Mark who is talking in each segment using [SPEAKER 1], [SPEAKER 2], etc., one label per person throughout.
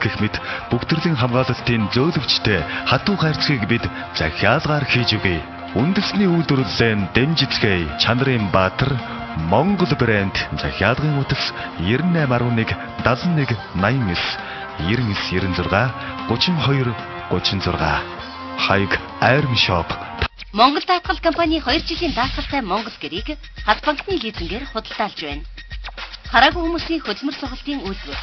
[SPEAKER 1] гэх мэт бүх төрлийн хамгаалалтын зөөлөвчтэй хатуу хайрцгийг бид захиалгаар хийж өгье. Үндэсний үйлдвэрлэлийн Дэмжицгээ чанарын Баатар Монгол брэнд захиалгын утас 9811 71 89 9996 32 36 Хайг Айрон шоп.
[SPEAKER 2] Монгол даатгал компани 2 жилийн даатгалтай Монгол гэрийг хад банкны лизингээр худалдаалж байна. Хараагүй хүмүүсийн хөдөлмөр цогцолтын үйлдвэр.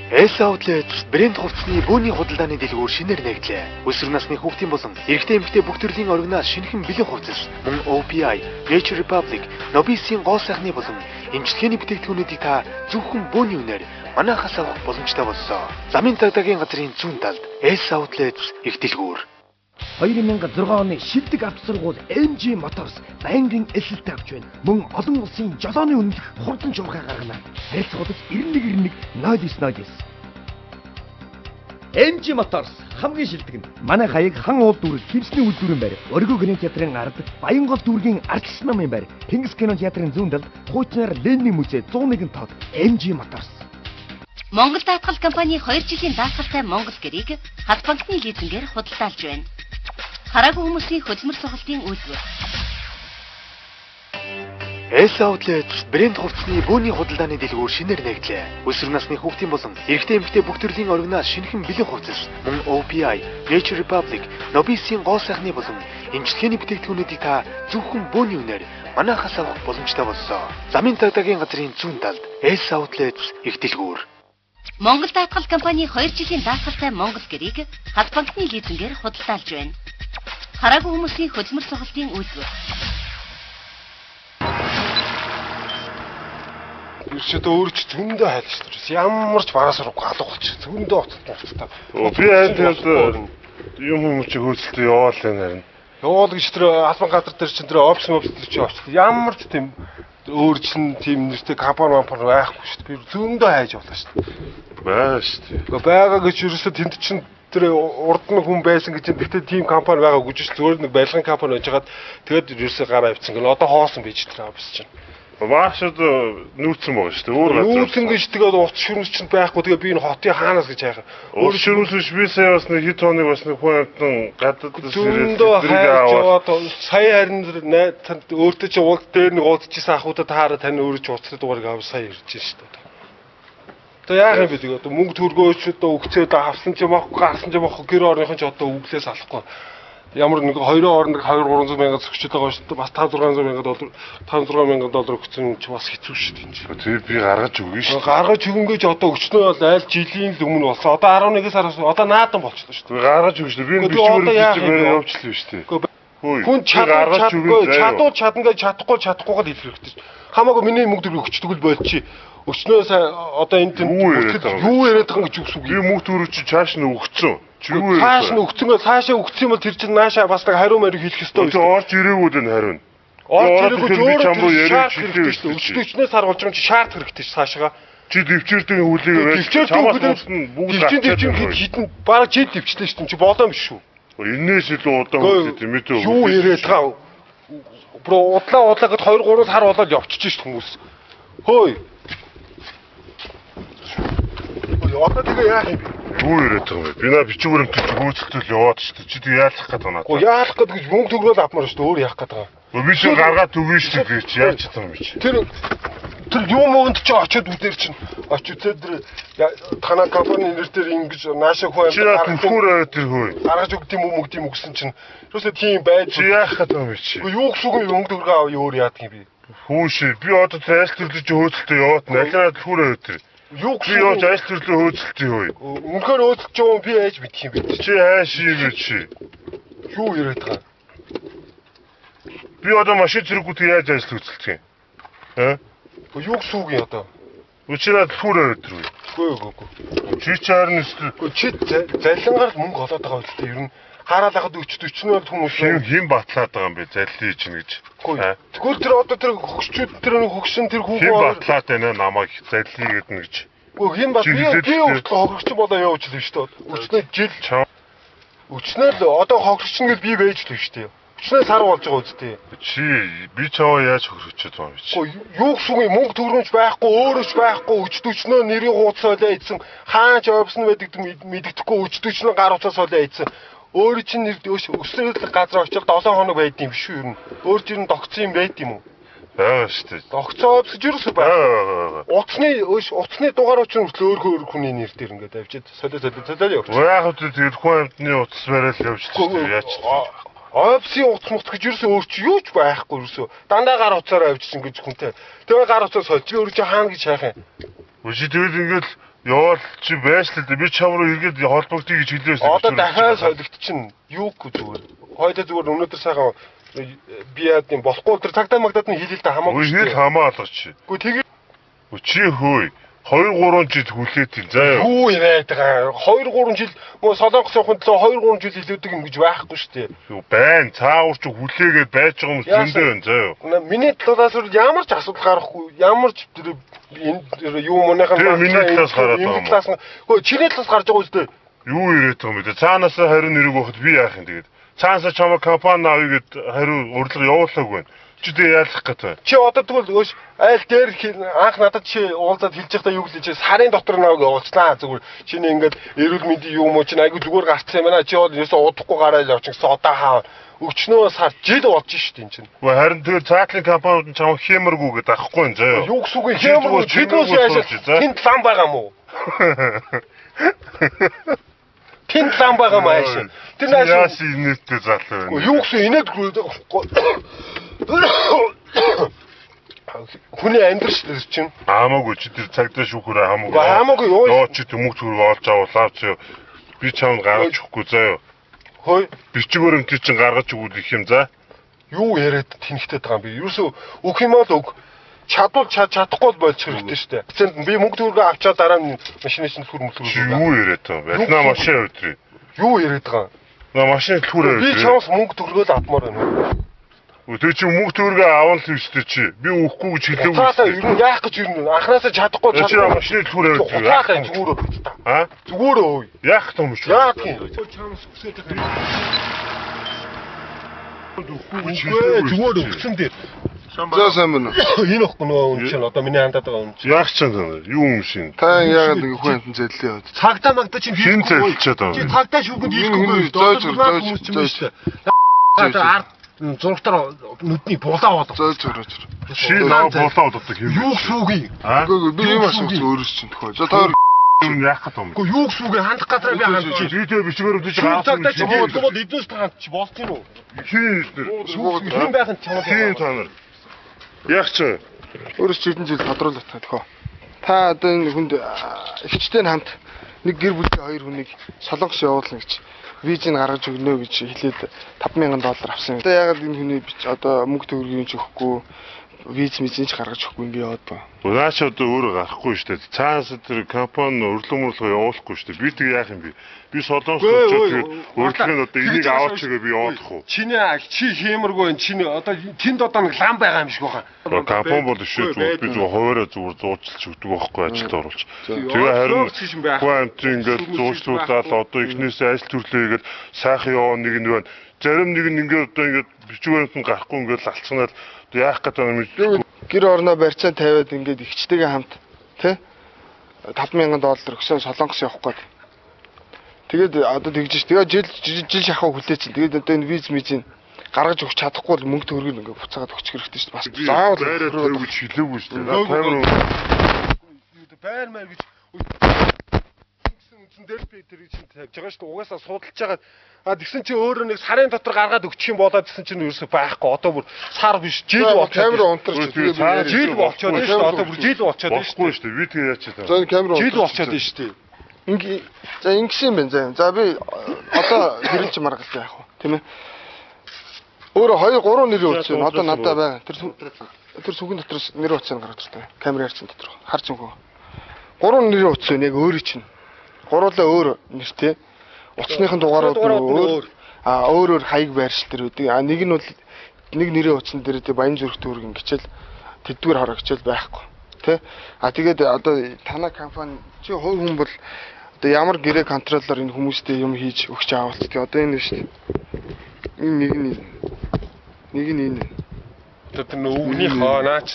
[SPEAKER 3] S Outlet брэнд хувцсны бөөний худалдааны дэлгүүр шинээр нэгдлээ. Өсвөр насны хүүхдийн болон эрэгтэй эмэгтэй бүх төрлийн оргинал шинэхэн бэлэн хувцас, мөн OPI, Nature Republic, Nobis-ийн гол сайхны болон эмчилгээний бүтээгдэхүүнүүдийг та зөвхөн бөөний үнээр манайхаас авах боломжтой болсон. Замын цагдаагийн газрын зүүн талд S Outlet их дэлгүүр.
[SPEAKER 4] 2006 оны шилдэг авто сургууль MG Motors байнгын эсэлт авч байна. Мөн олон улсын жолооны үнэлэх хурдан жуурхай гаргана. Харилцагуудад 9191 0909. MG Motors хамгийн шилдэг нь манай хаяг хан уул дүүрэг хэмсний үйлдвэрийн байр. Оргио гэрийн театрын ард Баянгол дүүргийн ардчилсан намын байр. Тэнгис кино театрын зүүн талд хуучнаар Ленин музей 101 тоод MG Motors.
[SPEAKER 2] Монгол даатгал компани 2 жилийн даатгалтай Монгол гэрийг хад банкны лизингээр худалдаалж байна. Хараагүй хүмүүсийн хөдөлмөр цогцолтын үйлдвэр.
[SPEAKER 3] S Outlet брэнд хувцсны бөөний худалдааны дэлгүүр шинээр нэгдлээ. Өсвөр насны хүүхдийн болон эрэгтэй эмэгтэй бүх төрлийн оргинал шинэхэн бэлэн хувцас, мөн OPI, Nature Republic, Nobis-ийн гол сайхны болон эмчилгээний бүтээгдэхүүнүүдийг та зөвхөн бөөний үнээр манайхаас авах боломжтой болсон. Замын цагдаагийн газрын зүүн талд S Outlet их дэлгүүр.
[SPEAKER 2] Монгол даатгал компани 2 жилийн даатгалтай Монгол гэрийг хад банкны лизингээр худалдаалж байна. Хараагүй хүмүүсийн хөдөлмөр цогцолтын үйлдвэр.
[SPEAKER 5] Ерөөсөө өөрч зөндөө хайлж шүү. Ямар ч бараас руу галуугач зөндөө уцтай.
[SPEAKER 6] Би айдад юм юм чи хөөцөлтөө яваал байна харин.
[SPEAKER 5] Яваал гэж тэр албан газар дээр чинь тэр офис чи очих. Ямар ч тийм өөр чин тийм нэртэй компани байхгүй шүү. Би зөндөө хайж болно шүү.
[SPEAKER 6] Баа шүү.
[SPEAKER 5] Байгаа гэж ерөөсөө тэнд чинь тэр урд нь хүн байсан гэж тэгтээ тийм компани байгаа гэж зүгээр нэг барилгын компани байжгаад тэгээд ерөөсөө гараа авчихсан гэл одоо хоосон байж тэр офис чинь.
[SPEAKER 6] Маашд нүүрсэн байгаа шүү дээ. Өөр газар.
[SPEAKER 5] Нүүрсэн гэж тэгээд утас шүрмэс чинь байхгүй тэгээд би энэ хотын хаанаас гэж хайхаа.
[SPEAKER 6] Өөр шүрмэс биш би сая бас нэг хит хоног бас нэг хүн амтан гадаад
[SPEAKER 5] зөндөө хайж яваад сая харин өөртөө чи уулд дээр нэг уулзчихсан ахуудаа таараа тань өөрөө ч ууцлаад дугаарыг аваа сая ирж шүү дээ. Тэгээ яах юм бэ тэгээд мөнгө төргөөч одоо өгцөөд авсан ч юм аахгүй гарсан ч юм аахгүй гэр орныхон ч одоо өглөөс алахгүй. Ямар нэг хоёрын хооронд 2-300 мянга зөгчөд байгаа шүү дээ. Бас 5-600 мянга доллар 5-6 мянган доллар өгсөн ч бас хэцүү шүү дээ.
[SPEAKER 6] Тэгээ би гаргаж өгнө шүү.
[SPEAKER 5] Гаргаж өгөнгөө ч одоо өчнөө бол аль жилийн л өмнө болсон. Одоо 11 сараас одоо наадан болчихлоо шүү дээ.
[SPEAKER 6] Гаргаж өгч би энэ бичвэр явуулчихлаа шүү дээ.
[SPEAKER 5] Хүн чадвал чадна гэж чадахгүйгээд хэлэх хэрэгтэй шүү. Хамаагүй миний мөнгө төгрөг өгчдөг л болчих. Өчнөө одоо энэ юу яриад байгаа гэж үгс үг.
[SPEAKER 6] Би мөнгө төгрөг чи чааш нь өгцөн.
[SPEAKER 5] Цааш нь өгцөн бол цаашаа өгсөн юм бол тэр чинь наашаа бас нэг хариу марийг хэлэх ёстой
[SPEAKER 6] юм. Орж ирээгүүд нь хариу.
[SPEAKER 5] Орж ирээгүүд өөрөө яриад хэлдэг шүү. Өчтөчнөөс сар болж байгаа юм чи шаард хэрэгтэй ш цаашаа.
[SPEAKER 6] Чи дэвчээртэй хөлийг
[SPEAKER 5] чамаас бүгд дэвчэн хитэн бараг чи дэвчлээ шүү. Чи болоо юм шүү.
[SPEAKER 6] Энээс илүү удаан үгүй тийм ээ.
[SPEAKER 5] Юу яриад байгаа. Бро удлаа гэд 2-3 сар болоод явчихж шүү хүмүүс. Хөөе. Одоо тэгээ яах юм бэ?
[SPEAKER 6] Юу яриад байгаа юм бэ? Би наа бичвэр өмтөж хөөцөлтөл яваад шүү дээ. Чи тэг яалах гээд байна.
[SPEAKER 5] Яалах гээд гэж мөнгө төгрөөл авмаар шүү дээ. Өөр яах гээд байгаа.
[SPEAKER 6] Би чи гаргаад өгнө шүү дээ. Чи яаж чадах юм бэ чи?
[SPEAKER 5] Тэр юм өөнд чи очиод үдээр чинь очиод тэр танаа компани нэр дээр ингэж наашаа хөө
[SPEAKER 6] чи түлхүүр тэр хөөе.
[SPEAKER 5] Гаргаж өгд юм уу мөгд юм өгсөн чинь ерөөсөө тийм байж
[SPEAKER 6] чи яах гээд байгаа юм чи?
[SPEAKER 5] Юу гэсэн үг мөнгө төгрөгөө аваа өөр яадаг юм би.
[SPEAKER 6] Хүү ши би одоо цааш төрлөж хөөцөлтөө яваад нахраа түлхүүр тэр.
[SPEAKER 5] Юу
[SPEAKER 6] би яаж ажил төрлөө хөөцөлтөө хөөе.
[SPEAKER 5] Үнэхээр хөөцөлж байгаа юм би яаж мэдх юм бэ?
[SPEAKER 6] Чи хайш юм чи.
[SPEAKER 5] Юу яриад байгаа?
[SPEAKER 6] Би одоо машин зэрэггүйд яаж ажил хөөцөлдөх юм?
[SPEAKER 5] Юу гэсэн үг юм одоо?
[SPEAKER 6] Учираад түлхүүр тэр.
[SPEAKER 5] Үгүй.
[SPEAKER 6] Чи чаарна шүү.
[SPEAKER 5] Чи залингаар мөнгө олоод байгаа үстэй ер нь хараад хахад 40-40 хүмүүс
[SPEAKER 6] хин батлаад байгаа юм бэ заллий чинь гэж.
[SPEAKER 5] Тэгвэл тэр одоо тэр хөгшчүүд тэр хөгшин тэр хүүхэн
[SPEAKER 6] батлаад байна намайг заллий гэднэ гэж.
[SPEAKER 5] Үгүй хин бат би өөртөө хогсч болоо явуулж л шүү дээ. Өчнөө жил өчнөө л одоо хогсч нь би байж л шүү дээ. Өчнөө сар болж байгаа үстэй.
[SPEAKER 6] Чи би чаваа яаж хөрөчөд байгаа юм чи?
[SPEAKER 5] Юу гэсэн үг юм мөнгө төгрөмж байхгүй, өөрөөч байхгүй, өчтөчнөө нэрийн хуудас солио ийдсэн, хаач офс нь байдаг мэддэхгүй өчтөчнөө гар утсаа солио ийдсэн. Өөр чинь нэр өсрөл газар очил 7 хоног байд юм биш үү ер нь. Өөр чинь тогтсон юм байд юм уу?
[SPEAKER 6] Аа шүү дээ.
[SPEAKER 5] Тогтцоо гэж юусэн байна. Утасны дугаараа ч өөр хүний нэр дээр ингээд авчид солио явуулчих.
[SPEAKER 6] Яг л тэр хүн амтны утас барайл явчихсан яаж ч.
[SPEAKER 5] Офсын утас мут гэж юусэн өөр чи юу ч байхгүй юусэн. Дандаа гар утсаараа авчихсан гэж хүнтэй. Тэгээ гар утсаа сольж өөр чи хаана гэж хайх юм.
[SPEAKER 6] Үгүй тэгэл ингээд явал чи байж л дээ би чам руу иргэд холбогдъё гэж хэлээсэн.
[SPEAKER 5] Одоо дахиад солигдчихна. Юу гэх зүгээр. Хойдоо зүгээр өнөөдөр сайхан би яад юм болохгүй тэр цагтаа магдаад нь хэлэлтэй хамаагүй.
[SPEAKER 6] Үгүй хэл хамаалгач чи.
[SPEAKER 5] Үгүй тэгээ
[SPEAKER 6] чи хөөе 2-3 жил хүлээт ил заа.
[SPEAKER 5] Юу яриад байгаа. 2-3 жил мөн солонгос явахын төлөө 2-3 жил илүүдэг юм гэж байхгүй шүү дээ.
[SPEAKER 6] Юу байна. Цаавар ч хүлээгээд байж байгаа юм зөндөө байна заа.
[SPEAKER 5] Миний талаас ямар ч асуудал гарахгүй. Ямар ч тэр энэ юу мөнийхэн
[SPEAKER 6] миний талаас гараад байгаа юм.
[SPEAKER 5] Хөөе чиний талаас гарч байгаа үстэй.
[SPEAKER 6] Юу ирээд байгаа юм бэ? Цаанаас хариу нэрэг өгөхөд би яах юм тэгээд. Цаанаас чамаа компани авъя гэд хариу урилга явуулаагүй байна. Чи тэг яалах гэдэг.
[SPEAKER 5] Чи одоо тэгвэл өөш айл дээр анх надад чи уулзаад хэлж байхдаа юу гэлээ чи сарын дотор наваг явуулчлаа зүгээр чиний ингээд эрүүл мэндийн юм уу чи айгу зүгээр гарцсан юм байна чи бол ерөөсөө удахгүй гараад явчихсан одоо хаа өчнөө сар жил болж шít энэ чинь.
[SPEAKER 6] Уу харин тэр цаатлын компанид чам хэмэргүү гэдэг ахгүй юм заяа.
[SPEAKER 5] Юу гэсэн үг хэмэргүү чидөөс яашаа тэнд лам байгаа мó. Тэнд лам байгаа маа яашаа. Тэр
[SPEAKER 6] яаш инээдтэй залуу байна.
[SPEAKER 5] Юу гэсэн инээдгүй. Хүний амьдрал чинь
[SPEAKER 6] хамаагүй чи тэр цагдаа шүүхрээ хамаагүй.
[SPEAKER 5] Хамаагүй
[SPEAKER 6] ёо чи төмөг төрөг олж авуулаа чи би чамд гаргаж өгөхгүй заяа.
[SPEAKER 5] Хөөе
[SPEAKER 6] бичгээр өмтөй чинь гаргаж өгвөл их юм за.
[SPEAKER 5] Юу яриад тэнхтэй байгаа юм би. Юусоо өг юм бол өг. Чадвал чадахгүй болж хэрэгтэй шүү дээ. Эцэнд би мөнгө төгрөгөө авчаад дараа нь машины чинь түр мөлгөө.
[SPEAKER 6] Юу яриад байгаа юм бэ? На машин өдрий.
[SPEAKER 5] Юу яриад байгаа юм?
[SPEAKER 6] На машин түр өдрий.
[SPEAKER 5] Би чамс мөнгө төгрөгөө л авмаар байна.
[SPEAKER 6] Өтөө чи мөнгө төгрөгөө авах л өстэй чи. Би өгөхгүй гэж хэлээгүй.
[SPEAKER 5] Цаасаа ер нь яах гэж ер нь анханасаа чадахгүй
[SPEAKER 6] чи машины түр өдрий.
[SPEAKER 5] Яах юм зүгээр.
[SPEAKER 6] Аа?
[SPEAKER 5] Зүгээр өө.
[SPEAKER 6] Яах юм шүү.
[SPEAKER 5] Яах юм? Чамс өсөд байгаа. Зүгээр өгсөн дээр.
[SPEAKER 7] За сайн байна.
[SPEAKER 5] Энэ ихгүй нөгөө хүн чинь одоо миний хандаад байгаа хүн чинь.
[SPEAKER 6] Яах ч юм юу юм шин.
[SPEAKER 7] Та яагаад нэг хүн амтан зэдлээ яваад.
[SPEAKER 5] Цагтаа магтаа чинь
[SPEAKER 6] хин зэлчээд байгаа.
[SPEAKER 5] Чи цагтаа шүүхэд хийхгүй.
[SPEAKER 7] Зөөж.
[SPEAKER 5] Ард зургатаар нүдний булаа болов.
[SPEAKER 7] Зөөж.
[SPEAKER 6] Чи наа булаа болдог юм.
[SPEAKER 5] Юу сүүгийн?
[SPEAKER 7] Үгүй би юм асуусан өөрөөс чинь тохоо. За та
[SPEAKER 6] юм яах гэдэг юм.
[SPEAKER 5] Үгүй юу сүүгийн хандах газар би хандчих.
[SPEAKER 6] Видео бичгээр өвдөж байгаа.
[SPEAKER 5] Цагтаа чи бол эднээс таанд чи болтын уу? Хин байх нь чамд.
[SPEAKER 6] Хин танаар. Яах ч
[SPEAKER 7] өөрөөс чи хэдэн жил тодруулах тохоо. Та одоо энэ хүнд эгчтэй хамт нэг гэр бүлтэй хоёр хүнийг солонгос явуулна гэж визийг гаргаж өгнө гэж хэлээд $5,000 авсан. Одоо яагаад энэ хүний одоо мөнгө төгрөгийг ч өгөхгүй виз мизинч гаргаж өгөхгүй ингэ яваад байна.
[SPEAKER 6] Наач одоо өөрөө гарахгүй шүү дээ. Цаанаас тэр компани урлагмөрлөгөө явуулахгүй шүү дээ. Би тэг яах юм бэ? Би солонгос очоод урлагийн одоо энийг аваач гэгээ би явуулах уу?
[SPEAKER 5] Чи хэмэргүй энэ чиний одоо тэнд одоо нэг лам байгаа юм шиг байгаа.
[SPEAKER 6] Компани бол шүү дээ. Би зөв хуваараа зүгээр зуучилж өгдөг байхгүй ажилд оруулж. Тэгээ харин хүн ингээд зуучлуулаад одоо эхнээсээ ажил төрлөө хийгээд сайхан яваа нэг нь байна. Зарим нэг нь ингээд одоо ингээд бичгээрээс нь гарахгүй ингээд алцсанаад яах гэдэг юм бэ?
[SPEAKER 7] Гэр орноо барьцаа тавиад ингээд ихчтэйгээ хамт тий $5,000 өгсөн солонгос явах гээд. Тэгээд одоо тэгж ш. Тэгээ жил шахаа хүлээчихин. Тэгээд одоо энэ виз мизийг гаргаж өгч чадахгүй бол мөнгө төгрөгийг ингээд буцаагаад өгчих хэрэгтэй ш. Бас заавал
[SPEAKER 6] байраа тавьж хэлээгүй ш. Таймер
[SPEAKER 5] байр маяг гэж дээр би тэр чинь тавьж байгаа шүү дээ. Угаасаа судалж байгаа. Тэгсэн чинь өөрөө нэг сарын дотор гаргаад өгчих юм болоод гэсэн чинь ерөөсөй байхгүй. Одоо бүр сар биш жил болчиход.
[SPEAKER 7] Камера унтарч
[SPEAKER 5] тэгээ жил болчиход шүү дээ. Одоо бүр жил болчиход
[SPEAKER 6] шүү дээ. Би тэгээ яач таа.
[SPEAKER 7] За камера
[SPEAKER 5] жил болчиход шүү дээ.
[SPEAKER 7] Ингээ за ингэсэн юм байна. За би одоо хэрэлж маргалтай яах вэ? Тийм ээ. Өөрөө 2 3 нэрийн утас байна. Одоо надад байгаа. Тэр сүгэн дотроос нэр утсыг гаргаж ирсэн. Камер ярьсан дотор. Харж өгөө. 3 нэрийн утас байна. Яг өөрөө чинь. Гурлаа өөр нэртэй. Утасныхын дугаарууд өөр. Өөр хаяг байршил төр үүдэг. Нэг нь бол нэг нэрийн утсан дээр тэ баян зүрх төгрөг ингэчээл тэдгээр харагчаал байхгүй. Тэ? Тэгээд одоо танай компани чи хувь хүн бол одоо ямар гэрээ контроллоор энэ хүмүүстэй юм хийж өгч авалт. Тэгээ одоо энэ шүү дээ. Энэ нэг нь Нэг нь энэ.
[SPEAKER 5] Тэр өвгний хоо наач.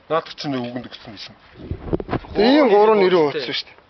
[SPEAKER 5] Наадах чинь өвгөнд өгсөн байсан.
[SPEAKER 7] Ийм 3 нэрээ ууцсан шүү дээ.